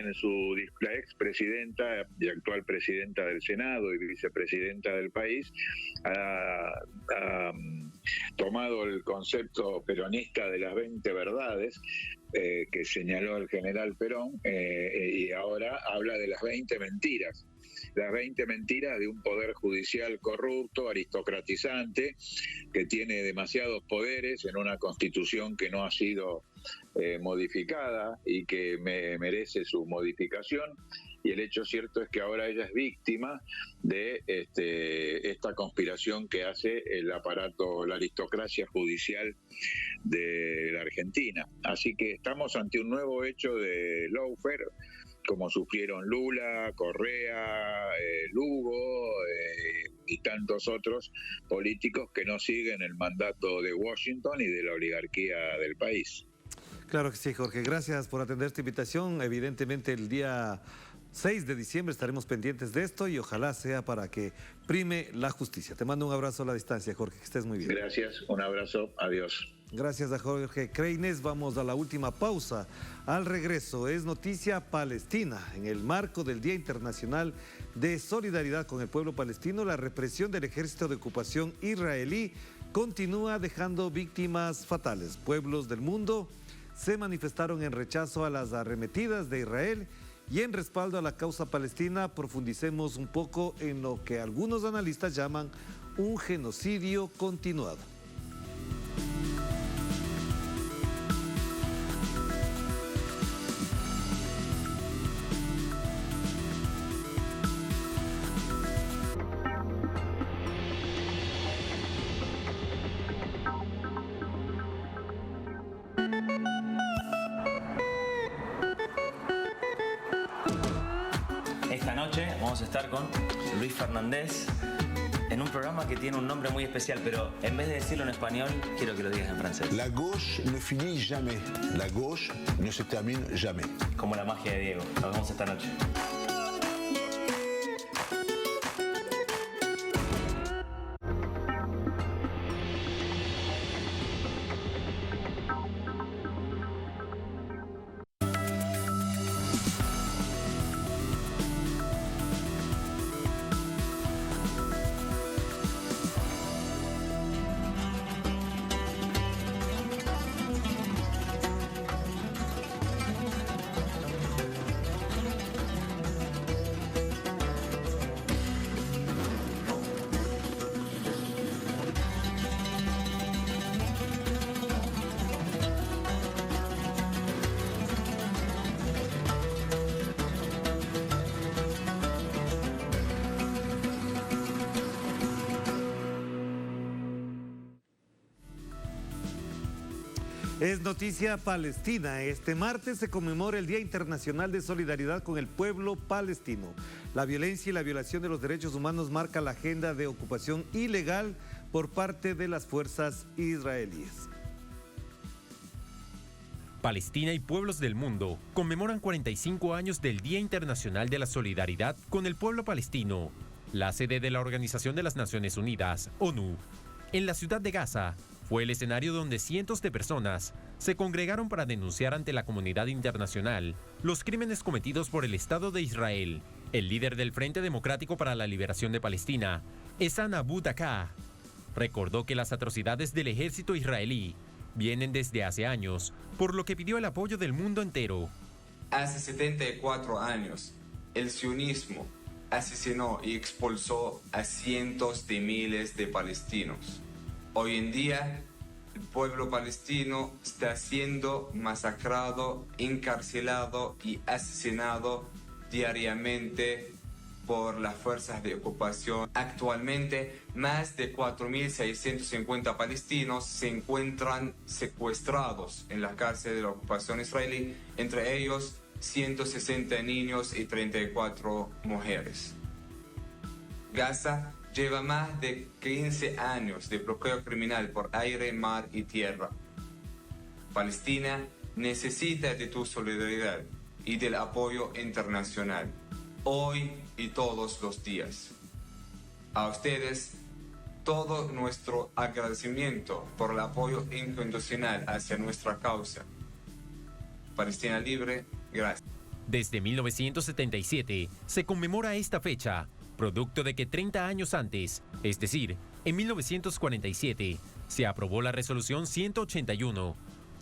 y actual presidenta del Senado y vicepresidenta del país ha tomado el concepto peronista de las 20 verdades que señaló el general Perón, y ahora habla de las 20 mentiras. Las 20 mentiras de un poder judicial corrupto, aristocratizante, que tiene demasiados poderes en una constitución que no ha sido modificada y que merece su modificación. Y el hecho cierto es que ahora ella es víctima de esta conspiración que hace el aparato, la aristocracia judicial de la Argentina. Así que estamos ante un nuevo hecho de lawfare, como sufrieron Lula, Correa, Lugo y tantos otros políticos que no siguen el mandato de Washington y de la oligarquía del país. Claro que sí, Jorge. Gracias por atender esta invitación. Evidentemente el día 6 de diciembre estaremos pendientes de esto y ojalá sea para que prime la justicia. Te mando un abrazo a la distancia, Jorge, que estés muy bien. Gracias, un abrazo, adiós. Gracias a Jorge Kreines. Vamos a la última pausa. Al regreso es noticia Palestina. En el marco del Día Internacional de Solidaridad con el pueblo palestino, la represión del ejército de ocupación israelí continúa dejando víctimas fatales. Pueblos del mundo se manifestaron en rechazo a las arremetidas de Israel y en respaldo a la causa palestina. Profundicemos un poco en lo que algunos analistas llaman un genocidio continuado. Esta noche vamos a estar con Luis Fernández en un programa que tiene un nombre muy especial, pero en vez de decirlo en español, quiero que lo digas en francés. La gauche ne finit jamais. La gauche ne se termine jamais. Como la magia de Diego. Nos vemos esta noche. Es noticia Palestina. Este martes se conmemora el Día Internacional de Solidaridad con el pueblo palestino. La violencia y la violación de los derechos humanos marca la agenda de ocupación ilegal por parte de las fuerzas israelíes. Palestina y pueblos del mundo conmemoran 45 años del Día Internacional de la Solidaridad con el pueblo palestino. La sede de la Organización de las Naciones Unidas, ONU, en la ciudad de Gaza, fue el escenario donde cientos de personas se congregaron para denunciar ante la comunidad internacional los crímenes cometidos por el Estado de Israel. El líder del Frente Democrático para la Liberación de Palestina, Ehsan Abu Daqa, recordó que las atrocidades del ejército israelí vienen desde hace años, por lo que pidió el apoyo del mundo entero. Hace 74 años, el sionismo asesinó y expulsó a cientos de miles de palestinos. Hoy en día, el pueblo palestino está siendo masacrado, encarcelado y asesinado diariamente por las fuerzas de ocupación. Actualmente, más de 4.650 palestinos se encuentran secuestrados en la cárcel de la ocupación israelí, entre ellos 160 niños y 34 mujeres. Gaza lleva más de 15 años de bloqueo criminal por aire, mar y tierra. Palestina necesita de tu solidaridad y del apoyo internacional, hoy y todos los días. A ustedes, todo nuestro agradecimiento por el apoyo incondicional hacia nuestra causa. Palestina libre, gracias. Desde 1977 se conmemora esta fecha, producto de que 30 años antes, es decir, en 1947, se aprobó la Resolución 181,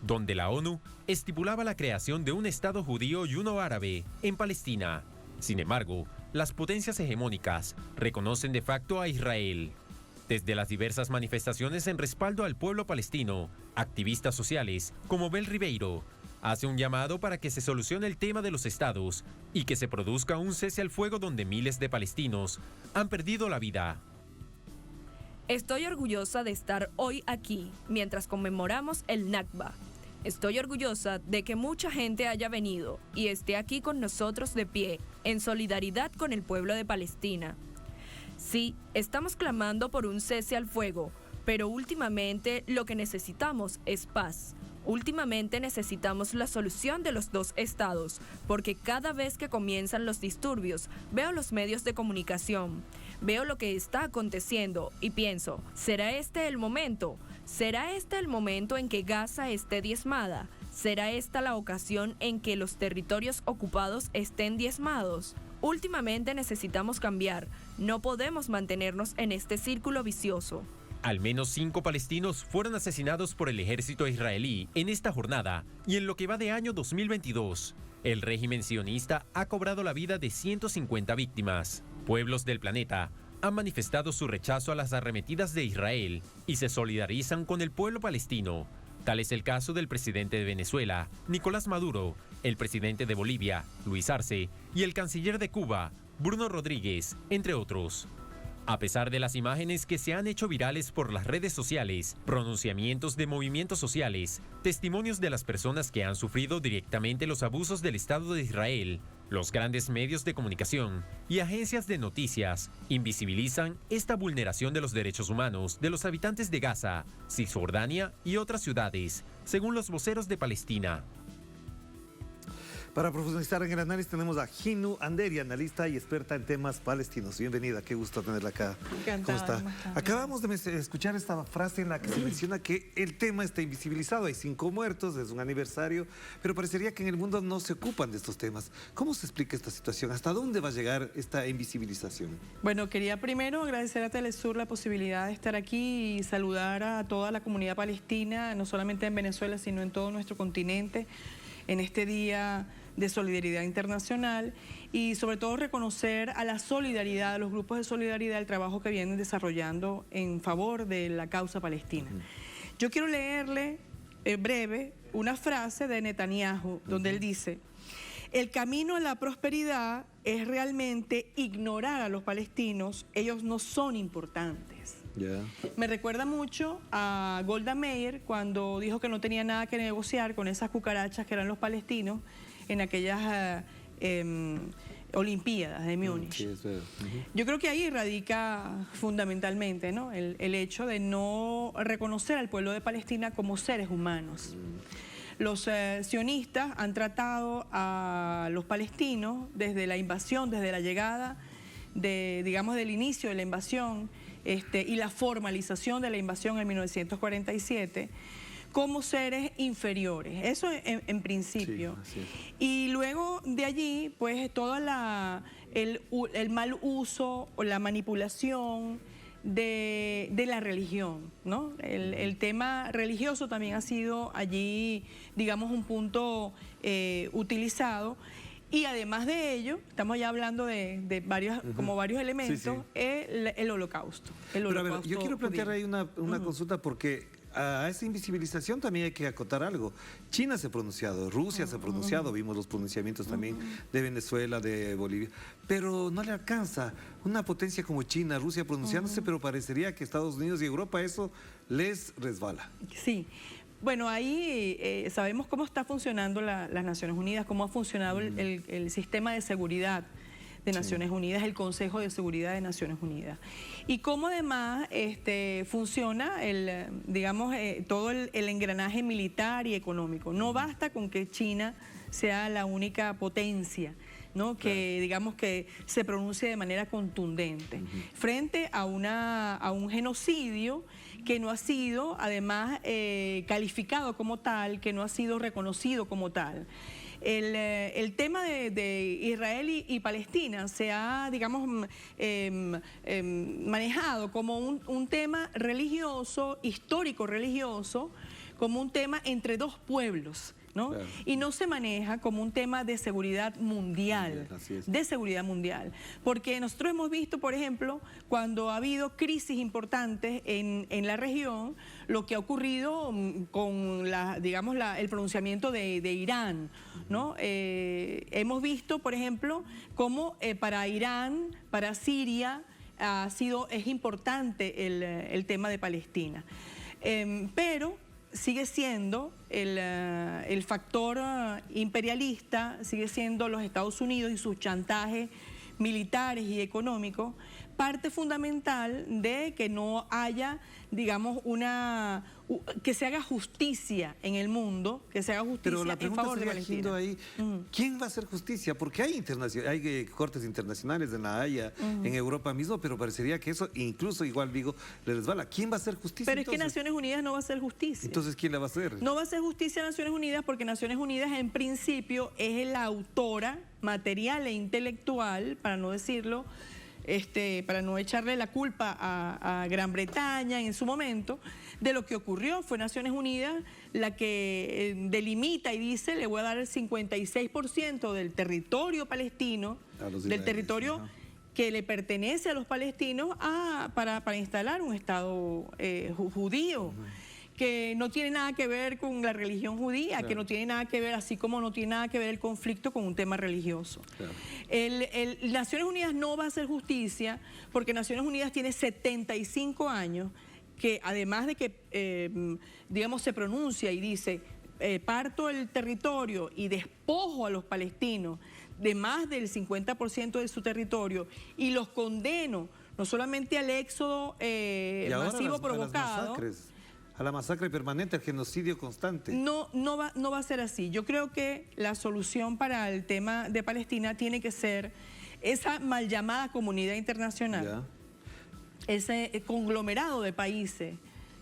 donde la ONU estipulaba la creación de un Estado judío y uno árabe en Palestina. Sin embargo, las potencias hegemónicas reconocen de facto a Israel. Desde las diversas manifestaciones en respaldo al pueblo palestino, activistas sociales como Bel Ribeiro hace un llamado para que se solucione el tema de los estados y que se produzca un cese al fuego donde miles de palestinos han perdido la vida. Estoy orgullosa de estar hoy aquí mientras conmemoramos el Nakba. Estoy orgullosa de que mucha gente haya venido y esté aquí con nosotros de pie, en solidaridad con el pueblo de Palestina. Sí, estamos clamando por un cese al fuego, pero últimamente lo que necesitamos es paz. Últimamente necesitamos la solución de los dos estados, porque cada vez que comienzan los disturbios, veo los medios de comunicación, veo lo que está aconteciendo y pienso, ¿será este el momento? ¿Será este el momento en que Gaza esté diezmada? ¿Será esta la ocasión en que los territorios ocupados estén diezmados? Últimamente necesitamos cambiar. No podemos mantenernos en este círculo vicioso. Al menos 5 palestinos fueron asesinados por el ejército israelí en esta jornada y en lo que va de año 2022. El régimen sionista ha cobrado la vida de 150 víctimas. Pueblos del planeta han manifestado su rechazo a las arremetidas de Israel y se solidarizan con el pueblo palestino. Tal es el caso del presidente de Venezuela, Nicolás Maduro, el presidente de Bolivia, Luis Arce, y el canciller de Cuba, Bruno Rodríguez, entre otros. A pesar de las imágenes que se han hecho virales por las redes sociales, pronunciamientos de movimientos sociales, testimonios de las personas que han sufrido directamente los abusos del Estado de Israel, los grandes medios de comunicación y agencias de noticias invisibilizan esta vulneración de los derechos humanos de los habitantes de Gaza, Cisjordania y otras ciudades, según los voceros de Palestina. Para profundizar en el análisis tenemos a Hinu Anderi, analista y experta en temas palestinos. Bienvenida, qué gusto tenerla acá. Encantada. ¿Cómo está? Acabamos de escuchar esta frase en la que se menciona que el tema está invisibilizado. Hay 5 muertos, es un aniversario, pero parecería que en el mundo no se ocupan de estos temas. ¿Cómo se explica esta situación? ¿Hasta dónde va a llegar esta invisibilización? Bueno, quería primero agradecer a Telesur la posibilidad de estar aquí y saludar a toda la comunidad palestina, no solamente en Venezuela, sino en todo nuestro continente, en este día de solidaridad internacional y sobre todo reconocer a la solidaridad, a los grupos de solidaridad, el trabajo que vienen desarrollando en favor de la causa palestina. Yo quiero leerle breve una frase de Netanyahu donde él dice: el camino a la prosperidad es realmente ignorar a los palestinos, ellos no son importantes. Me recuerda mucho a Golda Meir cuando dijo que no tenía nada que negociar con esas cucarachas que eran los palestinos en aquellas Olimpiadas de Múnich. Sí, yo creo que ahí radica fundamentalmente, ¿no?, el hecho de no reconocer al pueblo de Palestina como seres humanos. Los sionistas han tratado a los palestinos desde la invasión, desde la llegada, digamos, del inicio de la invasión y la formalización de la invasión en 1947, como seres inferiores, eso en principio. Sí, y luego de allí, pues todo el mal uso o la manipulación de la religión, ¿no? El tema religioso también ha sido allí, digamos, un punto utilizado. Y además de ello, estamos ya hablando de varios, como varios elementos, el holocausto. Pero a ver, yo quiero plantear ahí una consulta porque a esa invisibilización también hay que acotar algo. China se ha pronunciado, Rusia se ha pronunciado, vimos los pronunciamientos también de Venezuela, de Bolivia, pero no le alcanza una potencia como China, Rusia pronunciándose, pero parecería que Estados Unidos y Europa eso les resbala. Sí. Bueno, ahí sabemos cómo está funcionando las Naciones Unidas, cómo ha funcionado el sistema de seguridad de Naciones Unidas, el Consejo de Seguridad de Naciones Unidas. Y cómo además funciona digamos, todo el engranaje militar y económico. No basta con que China sea la única potencia, ¿no?, que digamos que se pronuncie de manera contundente frente a un genocidio que no ha sido además calificado como tal, que no ha sido reconocido como tal. El tema de Israel y Palestina se ha, digamos, manejado como un tema religioso, histórico religioso, como un tema entre dos pueblos, ¿no? Claro. Y no se maneja como un tema de seguridad mundial, de seguridad mundial. Porque nosotros hemos visto, por ejemplo, cuando ha habido crisis importantes en la región, lo que ha ocurrido con digamos, el pronunciamiento de Irán, ¿no? Hemos visto, por ejemplo, cómo para Irán, para Siria, es importante el tema de Palestina. Pero sigue siendo el factor imperialista, sigue siendo los Estados Unidos y su chantaje militares y económicos, parte fundamental de que no haya, digamos, que se haga justicia en el mundo, que se haga justicia Pero la en pregunta favor de sería, Palestina. Gindo, ahí, ¿quién va a hacer justicia? Porque hay cortes internacionales en La Haya, en Europa mismo, pero parecería que eso, incluso igual digo, le resbala. ¿Quién va a hacer justicia? Pero es que Naciones Unidas no va a hacer justicia. Entonces, ¿quién la va a hacer? No va a hacer justicia a Naciones Unidas porque Naciones Unidas en principio es la autora material e intelectual, para no decirlo, para no echarle la culpa a Gran Bretaña en su momento, de lo que ocurrió. Fue Naciones Unidas la que delimita y dice, le voy a dar el 56% del territorio palestino, del territorio que le pertenece a los palestinos para instalar un Estado judío. Que no tiene nada que ver con la religión judía, claro, que no tiene nada que ver, así como no tiene nada que ver el conflicto con un tema religioso. Claro. Naciones Unidas no va a hacer justicia porque Naciones Unidas tiene 75 años que además de que, digamos, se pronuncia y dice, parto el territorio y despojo a los palestinos de más del 50% de su territorio y los condeno no solamente al éxodo masivo provocado, a la masacre permanente, al genocidio constante. No va a ser así. Yo creo que la solución para el tema de Palestina tiene que ser esa mal llamada comunidad internacional, ese conglomerado de países,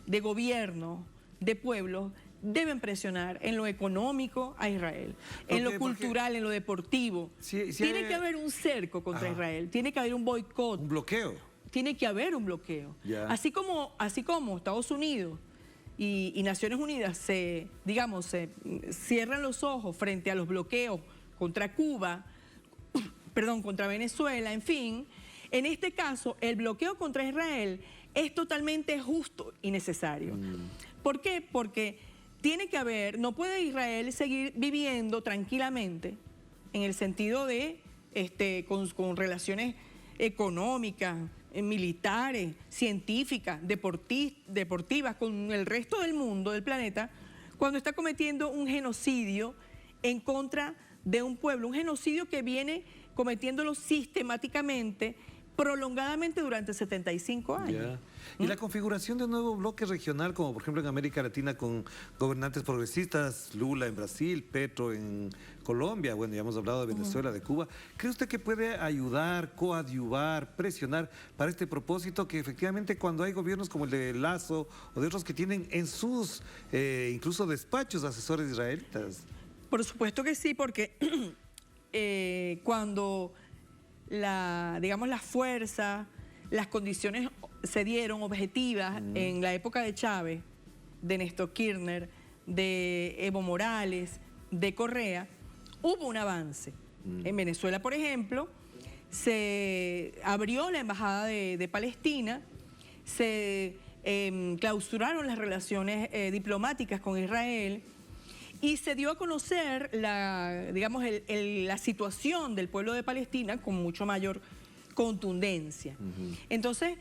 de gobiernos, de pueblos, deben presionar en lo económico a Israel, en lo cultural, en lo deportivo. Tiene que haber un cerco contra Israel, tiene que haber un boicot. Un bloqueo. Tiene que haber un bloqueo. Así como Estados Unidos y Naciones Unidas se cierran los ojos frente a los bloqueos contra Cuba, contra Venezuela, en fin. En este caso, el bloqueo contra Israel es totalmente justo y necesario. ¿Por qué? Porque tiene que haber, no puede Israel seguir viviendo tranquilamente en el sentido de, con relaciones económicas, militares, científicas, deportivas con el resto del mundo, del planeta, cuando está cometiendo un genocidio en contra de un pueblo, un genocidio que viene cometiéndolo sistemáticamente, prolongadamente durante 75 años. Y la configuración de un nuevo bloque regional, como por ejemplo en América Latina con gobernantes progresistas, Lula en Brasil, Petro en Colombia, bueno, ya hemos hablado de Venezuela, de Cuba. ¿Cree usted que puede ayudar, coadyuvar, presionar para este propósito que efectivamente cuando hay gobiernos como el de Lazo o de otros que tienen en sus incluso despachos asesores israelitas? Por supuesto que sí, porque cuando las fuerzas, las condiciones se dieron objetivas en la época de Chávez, de Néstor Kirchner, de Evo Morales, de Correa, hubo un avance. En Venezuela, por ejemplo, se abrió la embajada de Palestina, se clausuraron las relaciones diplomáticas con Israel y se dio a conocer la situación del pueblo de Palestina con mucho mayor contundencia. Entonces,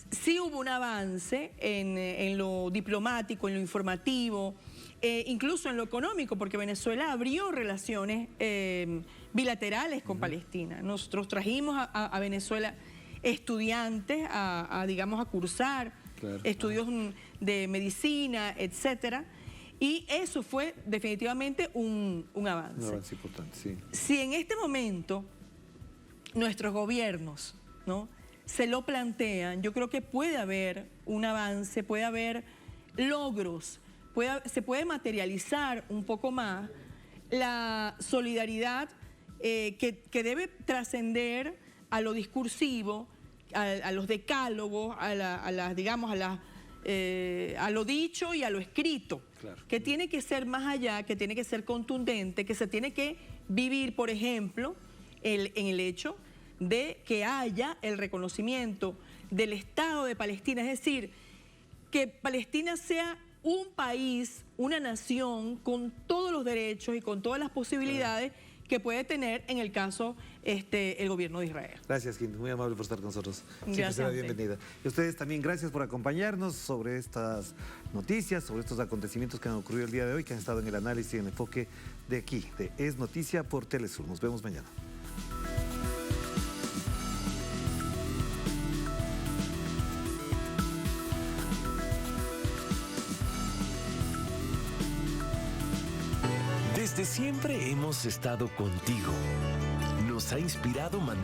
sí hubo un avance en lo diplomático, en lo informativo, incluso en lo económico, porque Venezuela abrió relaciones bilaterales con Palestina. Nosotros trajimos a Venezuela estudiantes a cursar estudios de medicina, etcétera. Y eso fue definitivamente un avance. Un avance importante, sí. Si en este momento nuestros gobiernos, ¿no?, se lo plantean, yo creo que puede haber un avance, puede haber logros, se puede materializar un poco más la solidaridad que debe trascender a lo discursivo, a los decálogos, a lo dicho y a lo escrito, que tiene que ser más allá, que tiene que ser contundente, que se tiene que vivir, por ejemplo, en el hecho de que haya el reconocimiento del Estado de Palestina, es decir, que Palestina sea un país, una nación con todos los derechos y con todas las posibilidades que puede tener en el caso el gobierno de Israel. Gracias, Gindo, muy amable por estar con nosotros. Gracias. Siempre será bienvenida. Y ustedes también, gracias por acompañarnos sobre estas noticias, sobre estos acontecimientos que han ocurrido el día de hoy, que han estado en el análisis y en el enfoque de aquí, de Es Noticia por Telesur. Nos vemos mañana. Desde siempre hemos estado contigo. Nos ha inspirado mantener